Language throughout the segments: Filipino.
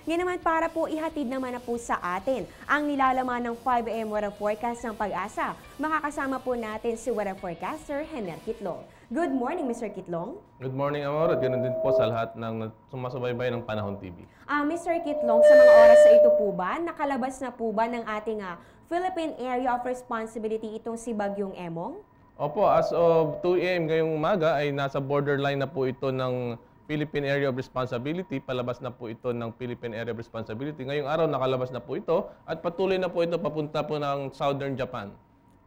Ngayon naman para po ihatid naman na po sa atin ang nilalaman ng 5 AM weather forecast ng Pag-asa. Makakasama po natin si weather forecaster Hener Kitlong. Good morning, Mr. Kitlong. Good morning, Amor, at ganoon din po sa lahat ng sumasubaybay ng Panahon TV. Mr. Kitlong, sa mga oras na ito po ba, nakalabas na po ba ng ating Philippine Area of Responsibility itong si Bagyong Emong? Opo, as of 2 AM ngayong umaga ay nasa borderline na po ito ng Philippine Area of Responsibility. Palabas na po ito ng Philippine Area of Responsibility. Ngayong araw nakalabas na po ito at patuloy na po ito papunta po ng Southern Japan.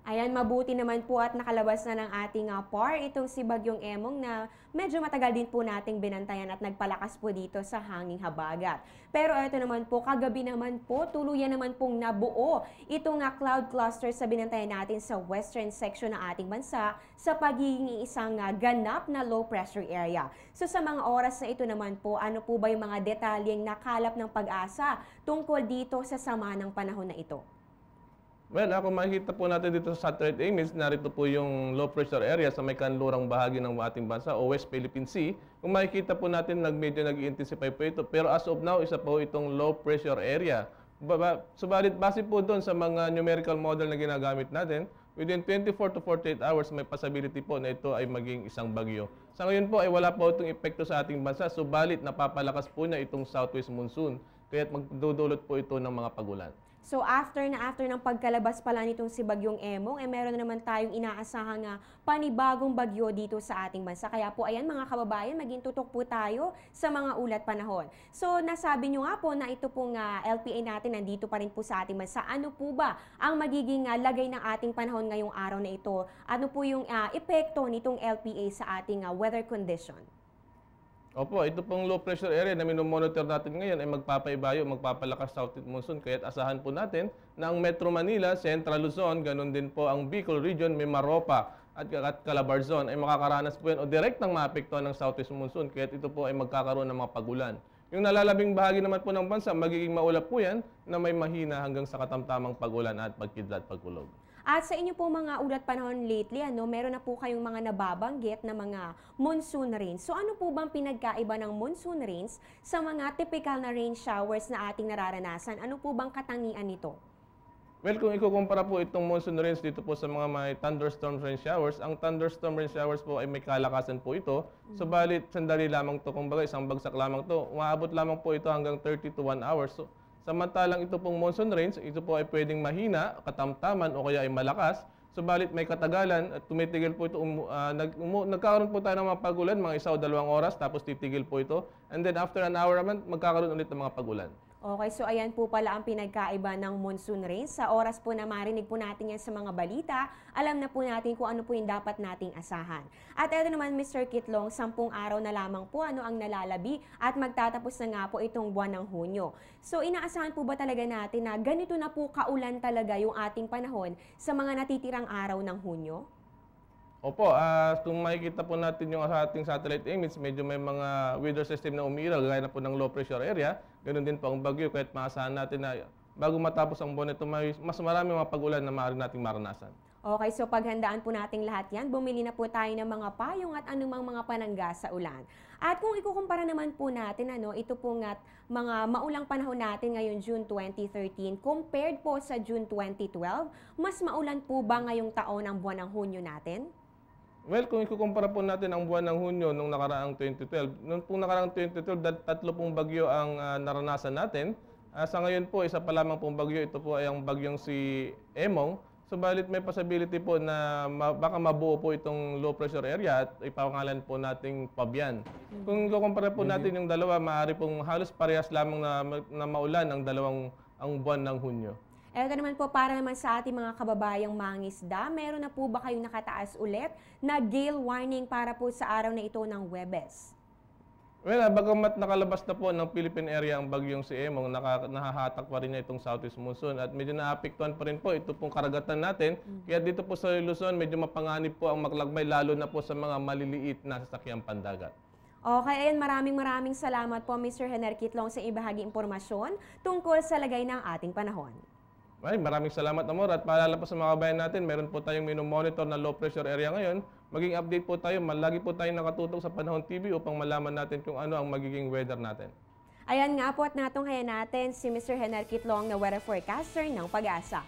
Ayan, mabuti naman po at nakalabas na ng ating PAR itong si Bagyong Emong na medyo matagal din po nating binantayan at nagpalakas po dito sa hanging habagat. Pero ito naman po, kagabi naman po, tuluyan naman pong nabuo itong cloud cluster sa binantayan natin sa western section ng ating bansa sa pagiging isang ganap na low pressure area. So sa mga oras na ito naman po, ano po ba yung mga detalyeng nakalap ng Pag-asa tungkol dito sa sama ng panahon na ito? Well, ako makikita po natin dito sa satellite image, narito po yung low pressure area sa may kanlurang bahagi ng ating bansa o West Philippine Sea. Kung makikita po natin, medyo nag-intensify po ito. Pero as of now, isa po itong low pressure area. Subalit, base po doon sa mga numerical model na ginagamit natin, within 24 to 48 hours, may possibility po na ito ay maging isang bagyo. Sa ngayon po, ay wala po itong epekto sa ating bansa. Subalit, napapalakas po na itong southwest monsoon. Kaya't magdudulot po ito ng mga pagulan. So after ng pagkalabas pala nitong si Bagyong Emong, meron na naman tayong inaasahang panibagong bagyo dito sa ating bansa. Kaya po ayan mga kababayan, maging tutok po tayo sa mga ulat panahon. So nasabi nyo nga po na ito pong LPA natin nandito pa rin po sa ating bansa. Ano po ba ang magiging lagay ng ating panahon ngayong araw na ito? Ano po yung epekto nitong LPA sa ating weather condition? Opo, ito pong low pressure area na minomonitor natin ngayon ay magpapaibayo, magpapalakas southwest monsoon. Kaya't asahan po natin na ang Metro Manila, Central Luzon, ganun din po ang Bicol Region, Mimaropa at Calabarzon ay makakaranas po yan o direktang maapektuhan ng southwest monsoon. Kaya't ito po ay magkakaroon ng mga pagulan. Yung nalalabing bahagi naman po ng bansa, magiging maulap po yan na may mahina hanggang sa katamtamang pagulan at pagkidlat pagkulog. At sa inyo po mga ulat panahon lately, meron na po kayong mga nababanggit na mga monsoon rains. So ano po bang pinagkaiba ng monsoon rains sa mga typical na rain showers na ating nararanasan? Ano po bang katangian nito? Well, kung ikukumpara po itong monsoon rains dito po sa mga may thunderstorm rain showers, ang thunderstorm rain showers po ay may kalakasan po ito. Subalit, sandali lamang to, kumbaga isang bagsak lamang to. Umaabot lamang po ito hanggang 30 to 1 hours. So, samantalang ito pong monsoon rains, ito po ay pwedeng mahina, katamtaman o kaya ay malakas. Subalit may katagalan at tumitigil po ito. Nagkakaroon po tayo ng mga pagulan, mga 1 o 2 oras, tapos titigil po ito. And then after an hour naman, magkakaroon ulit ng mga pagulan. Okay, so ayan po pala ang pinagkaiba ng monsoon rains. Sa oras po na marinig po natin yan sa mga balita, alam na po natin kung ano po yung dapat nating asahan. At ito naman, Mr. Kitlong, 10 araw na lamang po ang nalalabi at magtatapos na nga po itong buwan ng Hunyo. So inaasahan po ba talaga natin na ganito na po kaulan talaga yung ating panahon sa mga natitirang araw ng Hunyo? Opo, kung makikita po natin yung sa ating satellite image, medyo may mga weather system na umiiral, gaya na po ng low pressure area. Ganun din po ang bagyo, kahit maasahan natin na bago matapos ang buwan ito, mas marami mga pag-ulan na maaari nating maranasan. Okay, so paghandaan po nating lahat yan, bumili na po tayo ng mga payong at anumang mga panangga sa ulan. At kung ikukumpara naman po natin, ito pong mga maulang panahon natin ngayon June 2013, compared po sa June 2012, mas maulan po ba ngayong taon ang buwan ng Hunyo natin? Well, kung ikukumpara po natin ang buwan ng Hunyo nung nakaraang 2012, nung pong nakaraang 2012, tatlo pong bagyo ang naranasan natin. Sa ngayon po, isa pa lamang pong bagyo, ito po ay ang bagyong si Emong. Subalit may possibility po na baka mabuo po itong low pressure area at ipangalan po nating Pabian. Kung ikukumpara po natin yung dalawa, maaari pong halos parehas lamang na maulan ang buwan ng Hunyo. Ito naman po para naman sa ating mga kababayang mangisda, meron na po ba kayong nakataas ulit na gale warning para po sa araw na ito ng Huwebes? Well, bagamat nakalabas na po ng Philippine area ang bagyong si Emong, nahahatak pa rin niya itong southeast monsoon at medyo naapektuhan pa rin po ito pong karagatan natin. Kaya dito po sa Luzon, medyo mapanganib po ang maglakbay lalo na po sa mga maliliit na sasakyang pandagat. Okay, ayan, maraming salamat po Mr. Hener Kitlong sa ibahagi impormasyon tungkol sa lagay ng ating panahon. Ay, maraming salamat, Amor. At paalala po sa mga kabayan natin, meron po tayong minomonitor na low pressure area ngayon. Maging update po tayo, lagi po tayong nakatutok sa Panahon TV upang malaman natin kung ano ang magiging weather natin. Ayan nga po at natunghayan natin si Mr. Hener Kitlong na weather forecaster ng Pag-asa.